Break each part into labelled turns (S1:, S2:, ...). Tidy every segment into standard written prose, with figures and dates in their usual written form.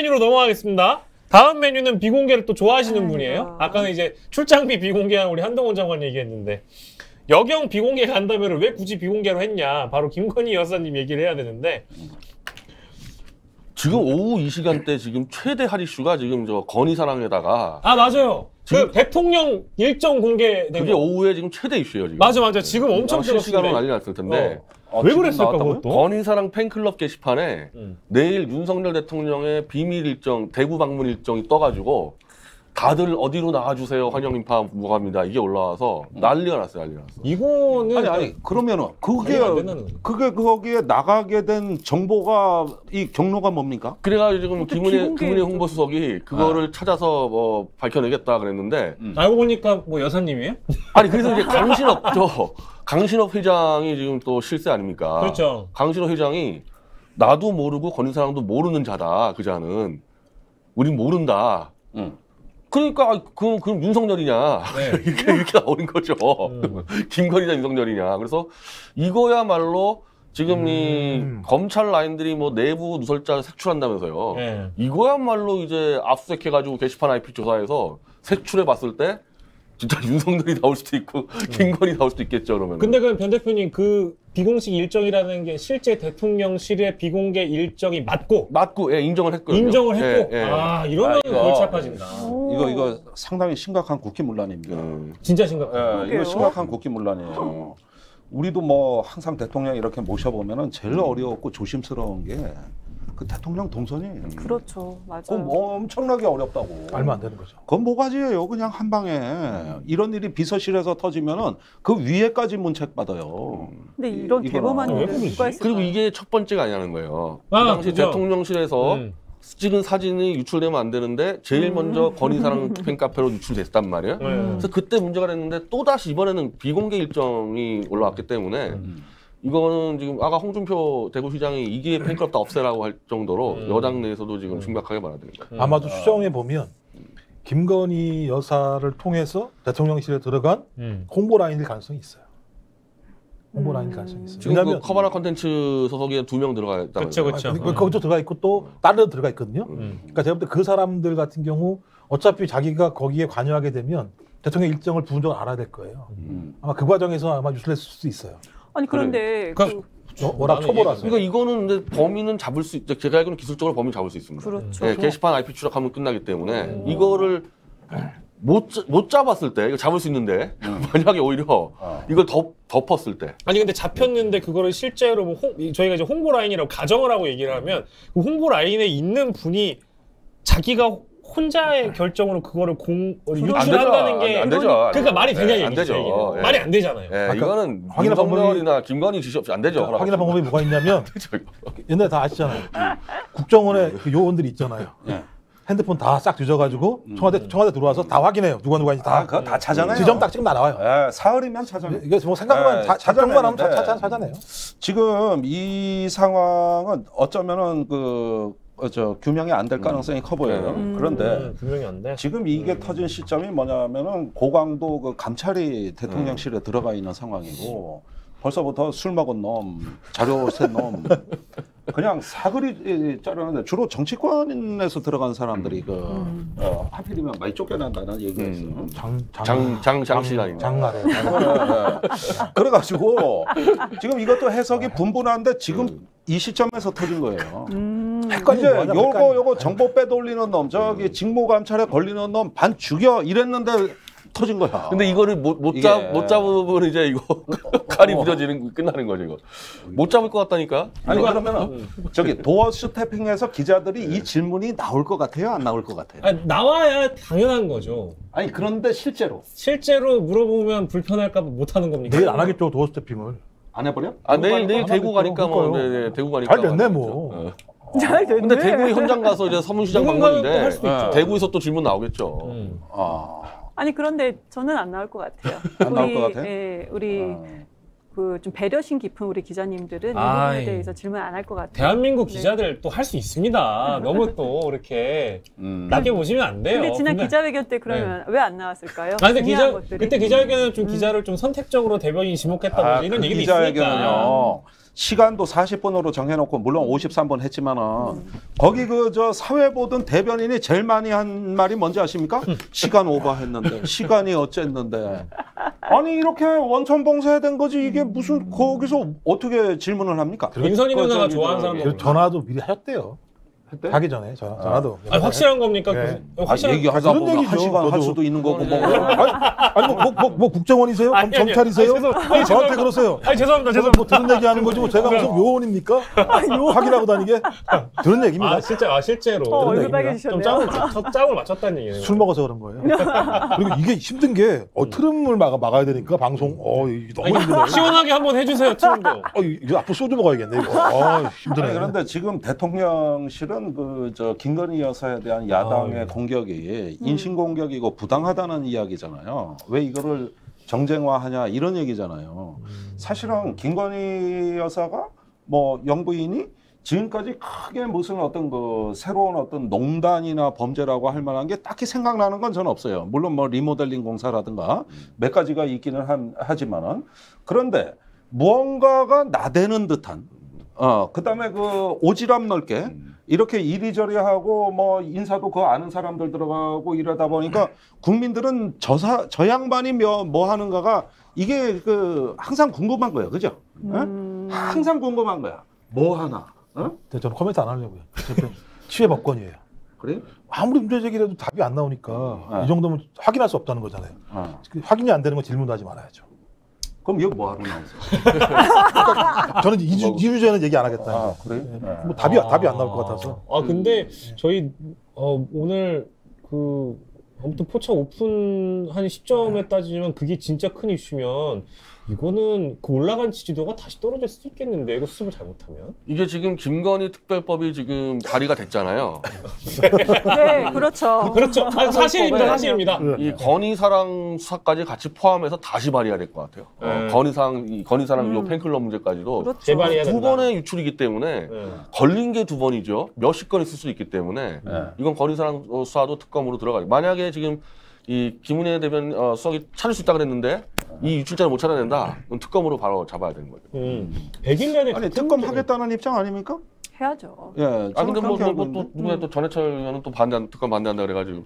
S1: 메뉴로 넘어가겠습니다. 다음 메뉴는 비공개를 또 좋아하시는 분이에요. 아까는 이제 출장비 비공개한 우리 한동훈 장관 얘기했는데 여경 비공개 간다면 왜 굳이 비공개로 했냐. 바로 김건희 여사님 얘기를 해야 되는데
S2: 지금 오후 이 시간대 지금 최대 할 이슈가 지금 저 건희사랑에다가
S1: 맞아요. 그 대통령 일정 공개된
S2: 그게
S1: 거.
S2: 오후에 지금 최대 이슈예요 지금.
S1: 맞아. 지금 엄청
S2: 실시간으로 난리 났을 텐데.
S1: 왜 그랬을까 그것도?
S2: 건희사랑 팬클럽 게시판에 내일 윤석열 대통령의 비밀 일정 대구 방문 일정이 떠가지고 다들 어디로 나가주세요 환영 인파 무갑니다 이게 올라와서 난리가 났어요. 난리가 났어.
S1: 이거는
S3: 아니 그러면은 그게 거기에 나가게 된 정보가 이 경로가 뭡니까?
S2: 그래가지고 지금 김은혜 홍보수석이 그거를 찾아서 뭐 밝혀내겠다 그랬는데
S1: 알고 보니까 뭐 여사님이에요?
S2: 아니 그래서 이제 강신업 회장이 지금 또 실세 아닙니까?
S1: 그렇죠.
S2: 강신업 회장이 나도 모르고 건희사랑도 모르는 자다 그자는 우린 모른다. 그러니까 그럼 윤석열이냐 이렇게 나오는 거죠. 김건희냐 윤석열이냐. 그래서 이거야말로 지금 이 검찰 라인들이 뭐 내부 누설자 색출한다면서요. 이거야말로 이제 압수수색해가지고 게시판 IP 조사해서 색출해봤을 때 진짜 윤석열이 나올 수도 있고 김건희 나올 수도 있겠죠 그러면.
S1: 근데 그 변 대표님 그 비공식 일정이라는 게 실제 대통령실의 비공개 일정이 맞고
S2: 인정을 했거든요.
S1: 인정을 했고 이러면 골치 아파진다.
S3: 이거 상당히 심각한 국기문란입니다.
S1: 진짜 심각해요.
S3: 이거 심각한 국기문란이에요. 우리도 뭐 항상 대통령 이렇게 모셔보면은 제일 어려웠고 조심스러운 게 그 대통령 동선이에요.
S4: 그렇죠. 맞아요.
S3: 그건 뭐 엄청나게 어렵다고.
S5: 알면 안 되는 거죠.
S3: 그건 모가지예요. 그냥 한 방에. 이런 일이 비서실에서 터지면은 그 위에까지 문책 받아요.
S4: 근데 이런 대범한 일을 누가 했을까요?
S2: 그리고 이게 첫 번째가 아니라는 거예요. 그 당시 대통령실에서 찍은 사진이 유출되면 안 되는데 제일 먼저 건희사랑 팬카페로 유출됐단 말이에요. 그래서 그때 문제가 됐는데 또다시 이번에는 비공개 일정이 올라왔기 때문에 이거는 지금 아까 홍준표 대구시장이 이게 팬클럽 다 없애라고 할 정도로 여당 내에서도 지금 심각하게 말하는 거예요.
S5: 아마도 추정해 보면 김건희 여사를 통해서 대통령실에 들어간 홍보 라인일 가능성이 있어요. 홍보 라인일 가능성이 있어요.
S2: 지금 그 커버나 컨텐츠 소속에 2명 들어가 있다면서요.
S1: 그렇죠.
S5: 거기도 들어가 있고 또 다른 데도 들어가 있거든요. 그러니까 제가 볼 때 그 사람들 같은 경우 어차피 자기가 거기에 관여하게 되면 대통령 일정을 부분적으로 알아야 될 거예요. 아마 그 과정에서 아마 유출했을 수도 있어요.
S4: 아니 그런데
S5: 워낙 초보라서.
S2: 그러니까 이거는 근데 범인은 잡을 수 있죠. 제가 알기로는 기술적으로 범인 잡을 수 있습니다.
S4: 그렇죠.
S2: 네, 게시판 IP 추적하면 끝나기 때문에 이거를 못 잡았을 때 이거 잡을 수 있는데 만약에 오히려 이걸 덮었을 때
S1: 아니 근데 잡혔는데 그거를 실제로 뭐 저희가 이제 홍보 라인이라고 가정을 하고 얘기를 하면 그 홍보 라인에 있는 분이 자기가 혼자의 결정으로 그거를 유출한다는 게
S2: 안 되죠.
S1: 그러니까 말이 되냐 얘기죠.
S2: 안 되죠.
S1: 말이 안 되잖아요.
S2: 이거는
S5: 확인할
S2: 윤석열이나 김건희 지시 없이 안 되죠.
S5: 확인할 방법이 뭐가 있냐면 옛날에 다 아시잖아요. 국정원의 그 요원들이 있잖아요. 핸드폰 다 싹 뒤져가지고 청와대 들어와서 다 확인해요. 누가 있는지 다.
S3: 그거 다 찾아내요.
S5: 지점 딱 찍으면 다 나와요.
S3: 사흘이면 찾아내요.
S5: 이게 뭐 생각만 찾아만 하면 찾아내요.
S3: 지금 이 상황은 어쩌면은 규명이 안 될 가능성이 커 보여요. 그런데
S1: 규명이 안 돼.
S3: 지금 이게 터진 시점이 뭐냐면은 고강도 그 감찰이 대통령실에 들어가 있는 상황이고 벌써부터 술 먹은 놈, 자료 센 놈, 그냥 사거리 자르는데 주로 정치권에서 들어간 사람들이 하필이면 많이 쫓겨난다는 얘기가 있어요.
S2: 장시간이네.
S5: 장나래.
S3: 그래가지고 지금 이것도 해석이 분분한데 지금 이 시점에서 터진 거예요. 이제 요거 정보 빼돌리는 놈, 저기 직무 감찰에 걸리는 놈 반 죽여 이랬는데 터진 거야.
S2: 근데 이거를 못 잡으면 이제 이거 칼이 부러지는 끝나는 거죠 이거. 못 잡을 것 같다니까.
S3: 아니 그러면은 저기 도어 스태핑에서 기자들이 이 질문이 나올 것 같아요, 안 나올 것 같아요?
S1: 아니, 나와야 당연한 거죠.
S3: 아니 그런데 실제로
S1: 물어보면 불편할까 봐 못 하는 겁니까?
S5: 내일 안 하겠죠 도어 스태핑을.
S3: 안 해버려?
S2: 내일 대구 가니까 뭐 대구 가니까
S5: 잘 됐네 뭐.
S4: 잘 됐네.
S2: 근데 대구 현장 가서 이제 서문시장 방문인데
S1: 할 수도 있죠.
S2: 대구에서 또 질문 나오겠죠.
S4: 아니 그런데 저는 안 나올 것 같아요.
S3: 안 나올 것 같아요?
S4: 우리 그 좀 배려심 깊은 우리 기자님들은 이 부분에 대해서 질문 안 할 것 같아요.
S1: 대한민국 기자들 또 할 수 있습니다. 너무 또 이렇게 낮게 보시면 안 돼요.
S4: 근데 지난 기자회견 때 그러면 왜 안 나왔을까요?
S1: 근데 그때 기자회견은 좀 기자를 좀 선택적으로 대변인이 지목했다 이런 얘기도 있으니까.
S3: 기자회견은요. 시간도 40분으로 정해놓고 물론 53분 했지만은 거기 그 저 사회 보던 대변인이 제일 많이 한 말이 뭔지 아십니까? 시간 오버했는데 시간이 어쨌는데 아니 이렇게 원천 봉쇄된 거지 이게 무슨 거기서 어떻게 질문을 합니까?
S1: 민선이 누나가 좋아하는 사람
S5: 전화도 미리 하셨대요.
S3: 했대?
S5: 가기 전에 전화도.
S1: 아, 확실한 겁니까?
S5: 네.
S3: 얘기하다
S5: 그런
S3: 보면
S5: 얘기죠.
S3: 1시간 할
S5: 저도.
S3: 수도 있는 거고 뭐.
S5: 아니 뭐 국정원이세요?
S1: 아니, 아니,
S5: 검찰이세요?
S1: 아니, 죄송합니다.
S5: 아니, 저한테 그러세요.
S1: 아니 죄송합니다.
S5: 저는 뭐 들은 얘기하는 거지 뭐 제가 무슨 요원입니까? 확인하고 다니게 들은 얘기입니다.
S1: 아 실제로
S4: 얼굴
S5: 얘기입니다.
S4: 빨개지셨네요.
S1: 좀 짬을 맞췄다는 얘기예요.
S5: 술 먹어서 그런 거예요. 그리고 이게 힘든 게 트름을 막아야 되니까 방송 이게 너무 힘드네.
S1: 시원하게 한번 해주세요, 트럼도.
S5: 이거 앞으로 소주 먹어야겠네 이거. 힘드네.
S3: 아니, 그런데 지금 대통령실은 그 저 김건희 여사에 대한 야당의 공격이 인신 공격이고 부당하다는 이야기잖아요. 왜 이거를 정쟁화하냐 이런 얘기잖아요. 사실은 김건희 여사가 뭐 영부인이 지금까지 크게 무슨 어떤 그 새로운 어떤 농단이나 범죄라고 할 만한 게 딱히 생각나는 건 저는 없어요. 물론 뭐 리모델링 공사라든가 몇 가지가 있기는 하지만은 그런데 무언가가 나대는 듯한 그다음에 그 오지랖 넓게 이렇게 이리저리 하고 뭐 인사도 그 아는 사람들 들어가고 이러다 보니까 국민들은 저 양반이 뭐 하는가가 이게 그 항상 궁금한 거예요. 그죠? 항상 궁금한 거야. 뭐 하나?
S5: 저는 코멘트 안 하려고요. 치외 법권이에요.
S3: 그래?
S5: 아무리 문제 제기해도 답이 안 나오니까 이 정도면 확인할 수 없다는 거잖아요. 확인이 안 되는 건 질문도 하지 말아야죠.
S3: 그럼 여기 뭐 하러 나오세요?
S5: 그러니까 저는 2주 전에 얘기 안 하겠다.
S3: 그래?
S5: 뭐 답이 안 나올 것 같아서.
S1: 근데 저희 오늘 그 아무튼 포차 오픈한 시점에 따지면 그게 진짜 큰 이슈면 이거는 그 올라간 지지도가 다시 떨어질 수도 있겠는데 이거 수습을 잘못하면?
S2: 이게 지금 김건희 특별법이 지금 발의가 됐잖아요.
S4: 네, 그렇죠.
S1: 그렇죠. 사실입니다.
S4: 네.
S1: 사실입니다.
S2: 이 건희사랑 수사까지 같이 포함해서 다시 발의해야 될 것 같아요. 건희사랑 요 팬클럽 문제까지도
S4: 그렇죠.
S1: 재발해야
S2: 두
S1: 된다.
S2: 번의 유출이기 때문에 걸린 게 두 번이죠. 몇십 건 있을 수 있기 때문에 이건 건희사랑 수사도 특검으로 들어가죠. 만약에 지금 이 김은혜 대변 수석이 찾을 수 있다 그랬는데 이 유출자를 못 찾아낸다. 그럼 특검으로 바로 잡아야 되는 거죠.
S1: 100일 내내
S3: 아니 특검 하겠다는 입장 아닙니까?
S4: 해야죠.
S3: 예.
S2: 근데 또 누구야 또 전해철 의원은 또 특검 반대한다 그래가지고.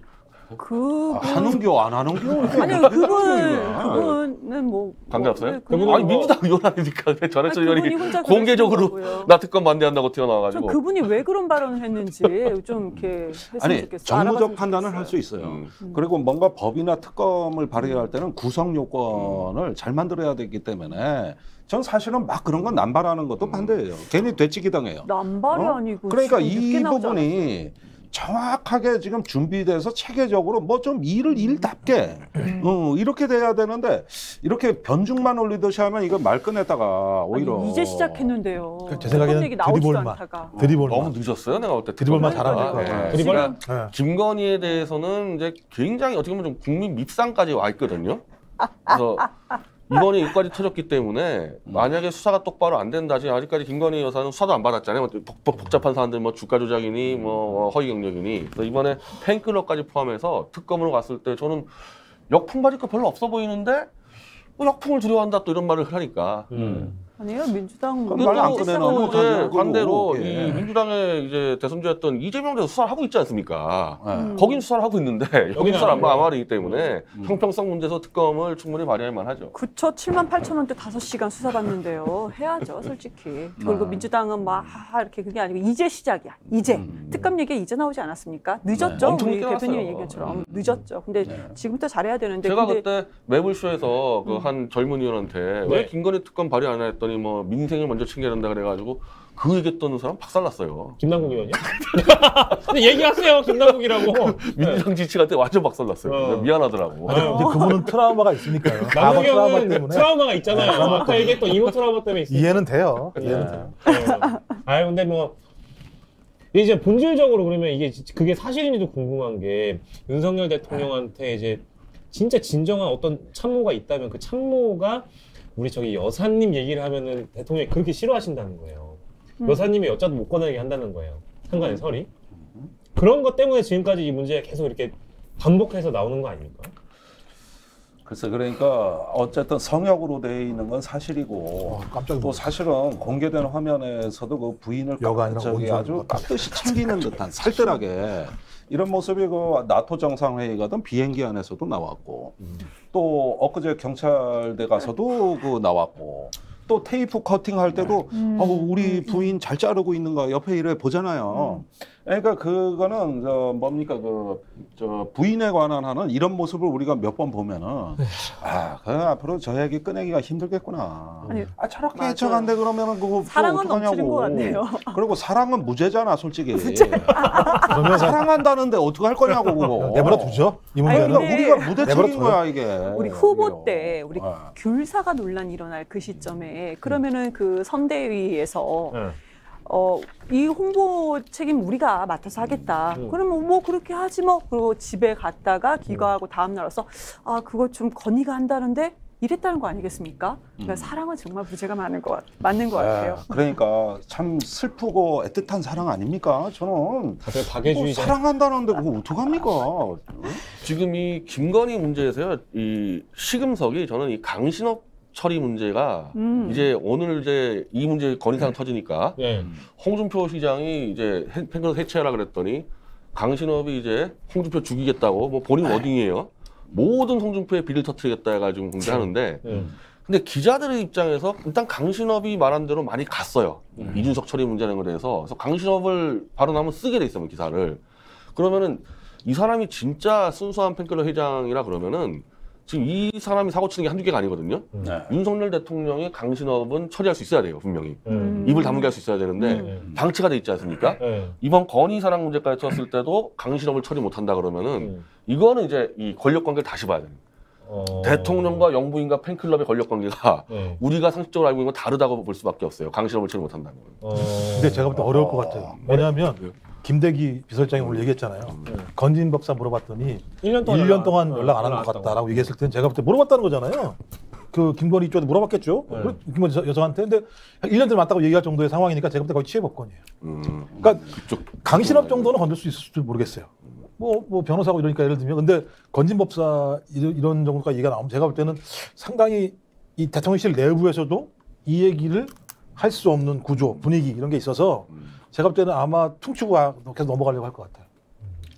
S3: 하는겨 안 하는겨?
S4: 아니 그분은 뭐
S2: 관계 없어요?
S4: 네,
S2: 아니 민주당 의원 아니니까 전해철 의원이 공개적으로 나 특검 반대한다고 튀어나와가지고.
S4: 그분이 왜 그런 발언을 했는지 좀 이렇게 했으면
S3: 아니
S4: 좋겠어요.
S3: 정무적 판단을 할 수 있어요. 그리고 뭔가 법이나 특검을 발의할 때는 구성 요건을 잘 만들어야 되기 때문에 전 사실은 막 그런 건 남발하는 것도 반대예요. 괜히 되치기 당해요.
S4: 남발이 아니고
S3: 그러니까
S4: 지금 늦게
S3: 이
S4: 나오지
S3: 부분이 정확하게 지금 준비돼서 체계적으로 뭐 좀 일답게 이렇게 돼야 되는데 이렇게 변죽만 올리듯이 하면 이거 말 꺼냈다가 오히려
S4: 아니, 이제 시작했는데요.
S5: 제 생각에는
S4: 얘기 나오지도
S5: 드리볼만.
S4: 않다가.
S5: 드리볼만.
S2: 너무 늦었어요. 내가 볼 때
S5: 드리볼만 잘하는 것
S2: 네.
S5: 같아요.
S1: 드리볼?
S2: 그러니까 김건희에 대해서는 이제 굉장히 어떻게 보면 좀 국민 밉상까지 와 있거든요. 그래서 이번에 여기까지 터졌기 때문에 만약에 수사가 똑바로 안 된다. 지금 아직까지 김건희 여사는 수사도 안 받았잖아요. 복잡한 사안들 뭐 주가 조작이니 뭐 허위 경력이니. 그래서 이번에 팬클럽까지 포함해서 특검으로 갔을 때 저는 역풍 맞을 거 별로 없어 보이는데 뭐 역풍을 두려워한다 또 이런 말을 하니까.
S4: 아니에요 민주당
S3: 그럼 말안 꺼내놓으면
S2: 이제
S3: 그거
S2: 반대로
S3: 예.
S2: 이 민주당의 이제 대선주였던 이재명 대표 수사를 하고 있지 않습니까?
S3: 네.
S2: 거긴 수사를 하고 있는데 여기는 수사를 안 하기 때문에
S3: 음.
S2: 형평성 문제에서 특검을 충분히 발휘할 만하죠.
S4: 그쵸 78,000원대 5시간 수사받는데요. 해야죠 솔직히. 그리고 민주당은 막 이렇게 그게 아니고 이제 시작이야. 이제 특검 얘기 이제 나오지 않았습니까? 늦었죠.
S2: 엄청
S4: 우리
S2: 늦게
S4: 대표님
S2: 나왔어요.
S4: 얘기처럼 늦었죠. 근데 지금부터 잘해야 되는데
S2: 제가
S4: 근데
S2: 그때 매불쇼에서 그 한 젊은 의원한테 왜 김건희 특검 발의 안 했더니 뭐 민생을 먼저 챙겨야 된다 그래가지고 그 얘기했던 사람 박살났어요.
S1: 김남국 의원이요? 근데 얘기하세요 김남국이라고.
S2: 민주당 지지한테 완전 박살났어요. 미안하더라고.
S5: 근데 그분은 트라우마가 있으니까요.
S1: 남국
S5: 트라우마
S1: 형은
S5: 때문에
S1: 트라우마가 있잖아요. 아까 얘기했던 이모 트라우마 때문에 있어요.
S5: 이해는 돼요. 이해는 돼요.
S1: 아유 근데 뭐 이제 본질적으로 그러면 이게 그게 사실인지도 궁금한 게 윤석열 대통령한테 이제 진짜 진정한 어떤 참모가 있다면 그 참모가 우리 저기 여사님 얘기를 하면은 대통령이 그렇게 싫어하신다는 거예요. 여사님이 여자도 못 꺼내게 한다는 거예요. 한간의 설이. 그런 것 때문에 지금까지 이 문제가 계속 이렇게 반복해서 나오는 거 아닙니까?
S3: 글쎄 그러니까 어쨌든 성역으로 돼 있는 건 사실이고
S5: 깜짝
S3: 또 사실은 공개된 화면에서도 그 부인을 아주 깍듯이 챙기는 듯한 살뜰하게 이런 모습이 그 나토 정상회의가든 비행기 안에서도 나왔고 또 엊그제 경찰대 가서도 그 나왔고 또 테이프 커팅 할 때도 우리 부인 잘 자르고 있는가 옆에 이래 보잖아요. 그러니까 그거는 뭡니까 저 부인에 관한 하는 이런 모습을 우리가 몇 번 보면은 그 앞으로 저 얘기 꺼내기가 힘들겠구나.
S4: 아니,
S3: 저렇게 해쳐간데 그러면은 그거
S4: 사랑은 넘치는 것 같네요.
S3: 그리고 사랑은 무죄잖아 솔직히. 그러면 사랑한다는데 어떻게 할 거냐고 그거.
S5: 내버려 두죠. 이 문제는.
S3: 그러니까 우리가 무대책인 거야 이게.
S4: 우리 후보 때 우리 귤사가 논란이 일어날 그 시점에 그러면은 그 선대위에서 이 홍보 책임 우리가 맡아서 하겠다. 그러면 뭐 그렇게 하지 뭐. 그리고 집에 갔다가 귀가하고 다음 날 와서 그거 좀 건의가 한다는데 이랬다는 거 아니겠습니까? 그러니까 사랑은 정말 무죄가 맞는 것 같아요.
S3: 그러니까 참 슬프고 애틋한 사랑 아닙니까? 저는
S1: 다들 박애주의자.
S3: 사랑한다는데 그거 어떡합니까?
S2: 지금 이 김건희 문제에서요, 이 시금석이 저는 이 강신업 처리 문제가 이제 오늘 이제 이 문제 건의사항 터지니까 홍준표 시장이 이제 팬클럽 해체하라 그랬더니 강신업이 이제 홍준표 죽이겠다고 뭐 본인 워딩이에요. 모든 홍준표의 비리를 터뜨리겠다 해가지고 공개하는데 근데 기자들의 입장에서 일단 강신업이 말한 대로 많이 갔어요. 이준석 처리 문제라는 거에 대해서. 그래서 강신업을 발언하면 쓰게 돼 있어요, 기사를. 그러면은 이 사람이 진짜 순수한 팬클럽 회장이라 그러면은 지금 이 사람이 사고 치는 게 한두 개가 아니거든요. 윤석열 대통령이 강신업은 처리할 수 있어야 돼요, 분명히. 입을 다물게 할 수 있어야 되는데 방치가 돼 있지 않습니까? 이번 건희사랑 문제까지 터졌을 때도 강신업을 처리 못한다 그러면은 이거는 이제 이 권력관계를 다시 봐야 돼요. 대통령과 영부인과 팬클럽의 권력관계가 우리가 상식적으로 알고 있는 건 다르다고 볼 수밖에 없어요. 강신업을 처리 못한다는 건.
S5: 근데 제가 볼 때 어려울 것 같아요. 왜냐하면 김대기 비서실장이 오늘 얘기했잖아요. 건진법사 물어봤더니 1년 동안 연락 안 한 것 같다라고 얘기했을 때는 제가 볼 때 물어봤다는 거잖아요. 그 김건희 쪽에 물어봤겠죠. 김건희 여성한테. 근데 1년 전에 맞다고 얘기할 정도의 상황이니까 제가 볼 때 거의 취해법권이에요. 그러니까 강신업 정도는 건들 수 있을지 모르겠어요. 뭐 변호사고 이러니까 예를 들면 근데 건진법사 이런 정도가 얘기가 나오면 제가 볼 때는 상당히 이 대통령실 내부에서도 이 얘기를 할 수 없는 구조, 분위기 이런 게 있어서 제가 볼 때는 아마 퉁치고 계속 넘어가려고 할 것 같아요.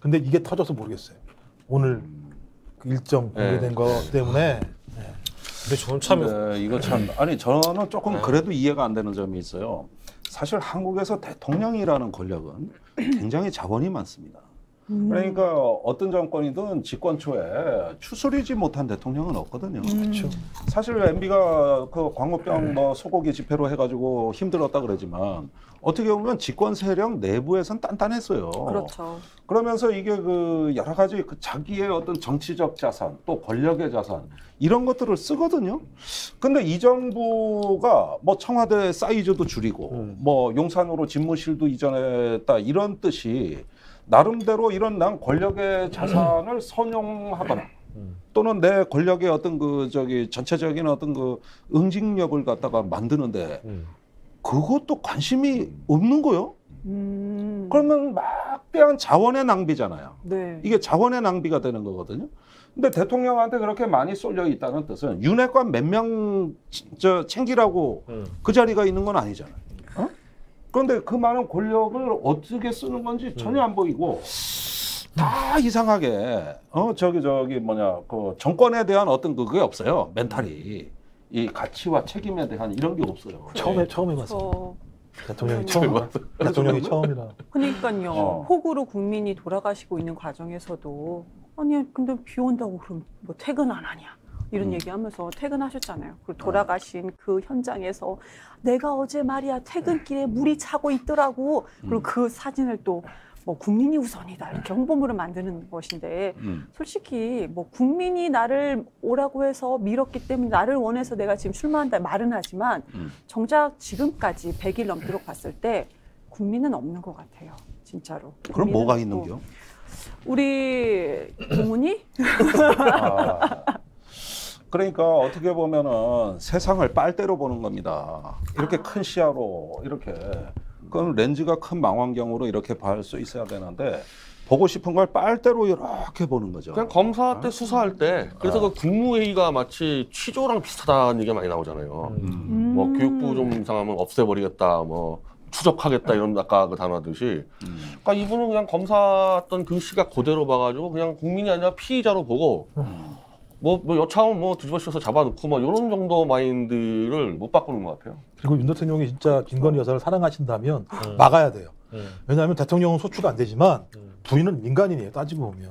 S5: 근데 이게 터져서 모르겠어요. 오늘 그 일정 공개된 거 때문에.
S1: 근데 저는 참
S3: 이거 참 아니 저는 조금 그래도 이해가 안 되는 점이 있어요. 사실 한국에서 대통령이라는 권력은 굉장히 자본이 많습니다. 그러니까 어떤 정권이든 집권 초에 추스리지 못한 대통령은 없거든요.
S5: 그렇죠.
S3: 사실 MB가 그 광우병 뭐 소고기 집회로 해가지고 힘들었다 그러지만 어떻게 보면 집권 세력 내부에선 단단했어요.
S4: 그렇죠.
S3: 그러면서 이게 그 여러 가지 그 자기의 어떤 정치적 자산 또 권력의 자산 이런 것들을 쓰거든요. 근데 이 정부가 뭐 청와대 사이즈도 줄이고 뭐 용산으로 집무실도 이전했다 이런 뜻이 나름대로 이런 난 권력의 자산을 선용하거나 또는 내 권력의 어떤 그 전체적인 어떤 그 응징력을 갖다가 만드는데 그것도 관심이 없는 거요? 그러면 막대한 자원의 낭비잖아요.
S4: 네.
S3: 이게 자원의 낭비가 되는 거거든요. 근데 대통령한테 그렇게 많이 쏠려 있다는 뜻은 윤핵관 몇 명 챙기라고 그 자리가 있는 건 아니잖아요. 그런데 그 많은 권력을 어떻게 쓰는 건지 전혀 안 보이고 다 이상하게 그 정권에 대한 어떤 그게 없어요. 멘탈이 이 가치와 책임에 대한 이런 게 없어요.
S5: 처음에 봤어요. 대통령이 처음이라.
S4: 그러니까요. 폭우로 국민이 돌아가시고 있는 과정에서도 아니 근데 비 온다고 그럼 뭐 퇴근 안 하냐? 이런 얘기하면서 퇴근하셨잖아요. 그리고 돌아가신 그 현장에서 내가 어제 말이야 퇴근길에 물이 차고 있더라고. 그리고 그 사진을 또 뭐 국민이 우선이다 이렇게 홍보물을 만드는 것인데 솔직히 뭐 국민이 나를 오라고 해서 밀었기 때문에 나를 원해서 내가 지금 출마한다 말은 하지만 정작 지금까지 100일 넘도록 봤을 때 국민은 없는 것 같아요. 진짜로.
S3: 그럼 뭐가 있는겨?
S4: 우리 고문이?
S3: 그러니까 어떻게 보면은 세상을 빨대로 보는 겁니다. 이렇게 큰 시야로 이렇게 그건 렌즈가 큰 망원경으로 이렇게 볼 수 있어야 되는데 보고 싶은 걸 빨대로 이렇게 보는 거죠.
S2: 그냥 검사 때 수사할 때 그래서 그 국무회의가 마치 취조랑 비슷하다는 얘기가 많이 나오잖아요. 뭐 교육부 좀 이상하면 없애버리겠다, 뭐 추적하겠다 이런 아까 그 단어듯이. 그러니까 이분은 그냥 검사 어떤 그 시각 그대로 봐가지고 그냥 국민이 아니라 피의자로 보고 뭐 여차하면 뭐 뒤집어 씌워서 잡아놓고 뭐 이런 정도 마인드를 못 바꾸는 것 같아요.
S5: 그리고 윤 대통령이 진짜 김건희 여사를 사랑하신다면 막아야 돼요. 왜냐하면 대통령은 소추가 안 되지만 부인은 민간인이에요. 따지고 보면.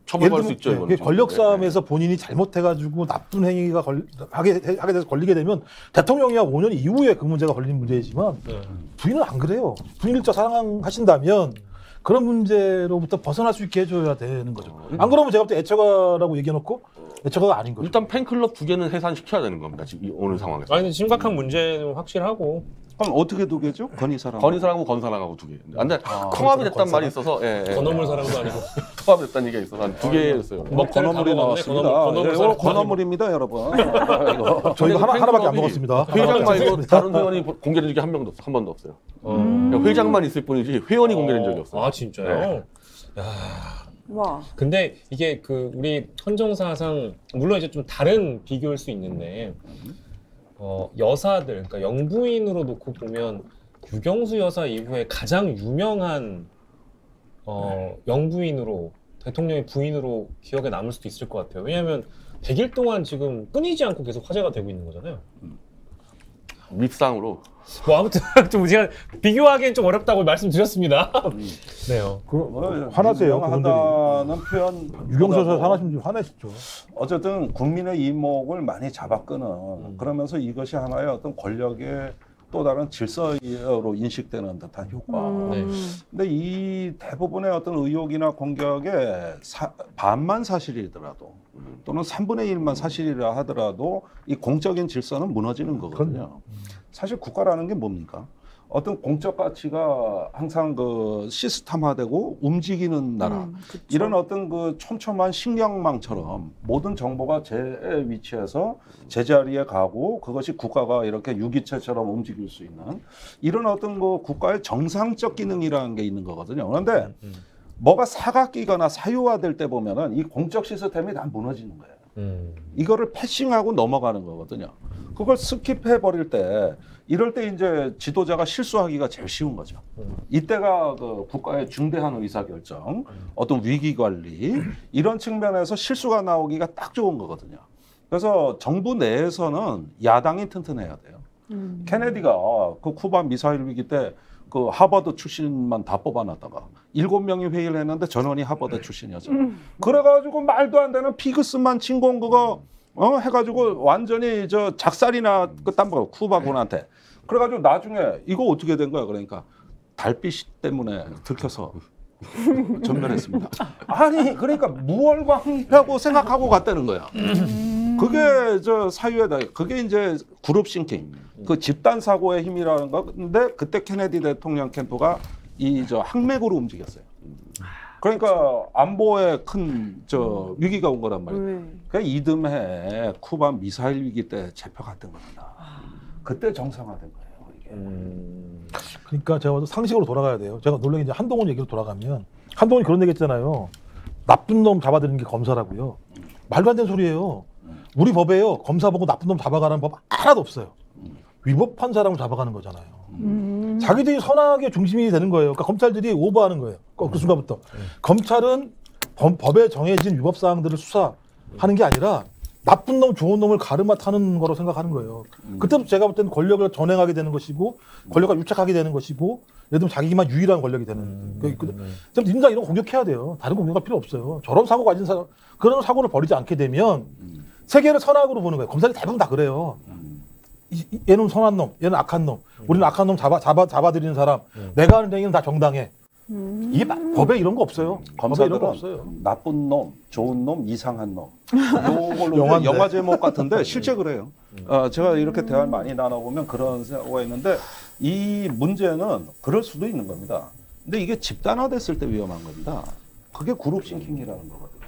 S2: 처벌받을 수 있죠.
S5: 이게 권력 싸움에서 본인이 잘못해가지고 나쁜 행위가 하게 돼서 걸리게 되면 대통령이야 5년 이후에 그 문제가 걸린 문제이지만 부인은 안 그래요. 부인을 진짜 사랑하신다면 그런 문제로부터 벗어날 수 있게 해줘야 되는 거죠. 안 그러면 제가 볼 때 애처가라고 얘기해놓고 애처가가 아닌 거죠.
S2: 일단 팬클럽 2개는 해산시켜야 되는 겁니다. 지금 오늘 상황에서.
S1: 아니 심각한 문제는 확실하고.
S3: 그럼 어떻게 두 개죠? 건희사랑.
S2: 건희사랑하고 건사랑하고 2개. 근데 통합이 됐단 말이 있어서
S1: 건어물 사랑도 아니고
S2: 통합이 됐다는 얘기가 있어서 한 2개였어요.
S3: 뭐 건어물이 나왔습니다. 건어물입니다, 여러분.
S5: 저희가 하나밖에 안 먹었습니다.
S2: 회장 말고 다른 회원이 공개된 적이 한 번도 없어요. 회장만 있을 뿐이지 회원이 공개된 적이 없어요.
S1: 아 진짜요? 야.
S4: 와.
S1: 근데 이게 그 우리 헌정사상 물론 이제 좀 다른 비교일 수 있는데 여사들 그러니까 영부인으로 놓고 보면 유경수 여사 이후에 가장 유명한 영부인으로 대통령의 부인으로 기억에 남을 수도 있을 것 같아요. 왜냐하면 100일 동안 지금 끊이지 않고 계속 화제가 되고 있는 거잖아요.
S2: 밉상으로.
S1: 뭐 아무튼 좀 제가 비교하기엔 좀 어렵다고 말씀드렸습니다. 네요.
S5: 화나세요 그분들이.
S3: 하다는 표현.
S5: 유경수 여사 상하시면 좀 화내시죠.
S3: 어쨌든 국민의 이목을 많이 잡아끄는 그러면서 이것이 하나의 어떤 권력의 또 다른 질서로 인식되는 듯한 효과.
S1: 네.
S3: 근데 이 대부분의 어떤 의혹이나 공격의 반만 사실이더라도 또는 3분의 1만 사실이라 하더라도 이 공적인 질서는 무너지는 거거든요. 사실 국가라는 게 뭡니까? 어떤 공적 가치가 항상 그 시스템화되고 움직이는 나라. 이런 어떤 그 촘촘한 식량망처럼 모든 정보가 제 위치에서 제자리에 가고 그것이 국가가 이렇게 유기체처럼 움직일 수 있는 이런 어떤 그 국가의 정상적 기능이라는 게 있는 거거든요. 그런데 뭐가 사각기거나 사유화될 때 보면은 이 공적 시스템이 다 무너지는 거예요. 이거를 패싱하고 넘어가는 거거든요. 그걸 스킵해 버릴 때 이럴 때 이제 지도자가 실수하기가 제일 쉬운 거죠. 이때가 그 국가의 중대한 의사결정, 어떤 위기 관리 이런 측면에서 실수가 나오기가 딱 좋은 거거든요. 그래서 정부 내에서는 야당이 튼튼해야 돼요. 케네디가 그 쿠바 미사일 위기 때 그 하버드 출신만 다 뽑아놨다가 7명이 회의를 했는데 전원이 하버드 출신이었죠. 그래가지고 말도 안 되는 피그스만 진공 그거 해가지고 완전히 저 작살이나 그딴 거 쿠바군한테. 그래가지고 나중에 이거 어떻게 된 거야? 그러니까 달빛 때문에 들켜서 전멸했습니다. 아니 그러니까 무월광이라고 생각하고 갔다는 거야. 그게 저 사유에다 그게 이제 그룹 싱킹, 그 집단 사고의 힘이라는 건데 그때 케네디 대통령 캠프가 이 저 항맥으로 움직였어요. 그러니까 안보에 큰 저 위기가 온 거란 말이에요. 그 이듬해 쿠바 미사일 위기 때 잡혀갔던 겁니다. 그때 정상화된 거예요. 이게.
S5: 그러니까 제가 상식으로 돌아가야 돼요. 제가 놀라게 이제 한동훈 얘기로 돌아가면 한동훈이 그런 얘기 했잖아요. 나쁜 놈 잡아들이는 게 검사라고요. 말도 안 되는 소리예요. 우리 법에요. 검사 보고 나쁜 놈 잡아가는 법 하나도 없어요. 위법한 사람을 잡아가는 거잖아요. 자기들이 선악의 중심이 되는 거예요. 그러니까 검찰들이 오버하는 거예요. 그 순간부터. 검찰은 법에 정해진 위법 사항들을 수사하는 게 아니라 나쁜 놈, 좋은 놈을 가르마 타는 거로 생각하는 거예요. 그때부터 제가 볼 때는 권력을 전행하게 되는 것이고 권력과 유착하게 되는 것이고 예를 들면 자기만 유일한 권력이 되는. 민주당 이런 거 공격해야 돼요. 다른 공격할 필요 없어요. 저런 사고 가진 사람, 그런 사고를 벌이지 않게 되면 세계를 선악으로 보는 거예요. 검사들이 대부분 다 그래요. 얘는 선한 놈, 얘는 악한 놈. 우리는 악한 놈 잡아들이는 사람. 내가 하는 행위는 다 정당해. 이게 법에 이런 거 없어요.
S3: 검사들은 이런 거 없어요. 나쁜 놈, 좋은 놈, 이상한 놈. 요걸로 영화 제목 같은데 실제 그래요. 제가 이렇게 대화를 많이 나눠보면 그런 생각이 있는데 이 문제는 그럴 수도 있는 겁니다. 근데 이게 집단화됐을 때 위험한 겁니다. 그게 그룹 싱킹이라는 거거든요.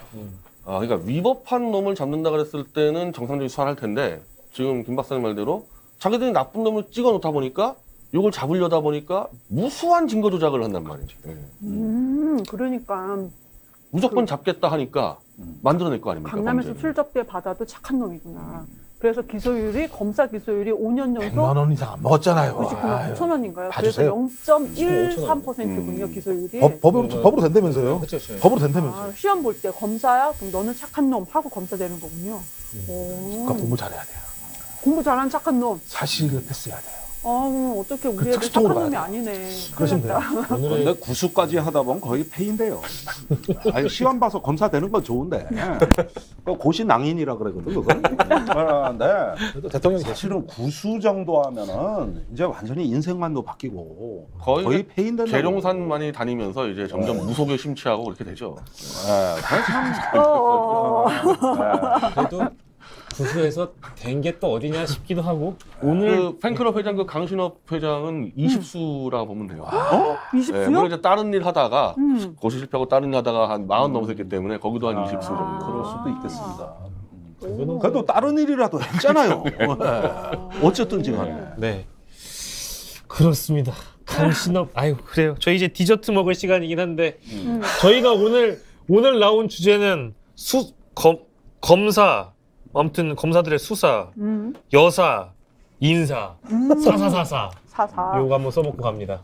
S2: 그러니까 위법한 놈을 잡는다 그랬을 때는 정상적인 수사를 할 텐데 지금 김 박사님 말대로 자기들이 나쁜 놈을 찍어 놓다 보니까 이걸 잡으려다 보니까 무수한 증거 조작을 한단 말이지. 예.
S4: 그러니까
S2: 무조건 잡겠다 하니까 만들어낼 거 아닙니까?
S4: 강남에서
S2: 범죄를.
S4: 술 접대 받아도 착한 놈이구나. 그래서 기소율이 검사 기소율이 5년 연속
S5: 100만 원 이상 안 먹었잖아요.
S4: 99만 9천 원인가요? 그래서
S5: 봐주세요.
S4: 0.13%군요 기소율이.
S5: 법으로 된다면서요?
S1: 그렇죠.
S5: 법으로 된다면서요?
S4: 아, 시험 볼 때 검사야? 그럼 너는 착한 놈 하고 검사 되는 거군요.
S5: 그러니까 공부 잘해야 돼요.
S4: 공부 잘하는 착한 놈.
S5: 사실을 패스해야 돼요.
S4: 어떻게 우리 애들
S5: 특수통으로
S4: 착한 놈이
S5: 가야
S4: 아니네.
S5: 그러시면 돼요.
S3: 근데 구수까지 하다 보면 거의 폐인돼요. 아니, 시험 봐서 검사 되는 건 좋은데 그 고시낭인이라 그러거든 그걸. 그런데
S5: 대통령이
S3: 사실은 구수 정도 하면은 이제 완전히 인생관도 바뀌고
S2: 거의
S3: 폐인된다.
S2: 계룡산 많이 다니면서 이제 점점 무속에 심취하고 그렇게 되죠.
S1: 그래도 구수해서 된 게 또 어디냐 싶기도 하고 오늘
S2: 그 팬클럽 회장 그 강신업 회장은 20수라고 보면 돼요.
S4: 20수요?
S2: 물론 이제 다른 일 하다가 고시 실패하고 다른 일 하다가 한 40 넘었기 때문에 거기도 한 20수 정도.
S3: 그럴 수도 있겠습니다. 그래도 다른 일이라도 했잖아요. 어쨌든지 간에.
S1: 네 그렇습니다. 강신업 아유 그래요. 저희 이제 디저트 먹을 시간이긴 한데 저희가 오늘 나온 주제는 검사 아무튼 검사들의 수사, 여사, 인사, 사사사사
S4: 사사.
S1: 요거 한번 써먹고 갑니다.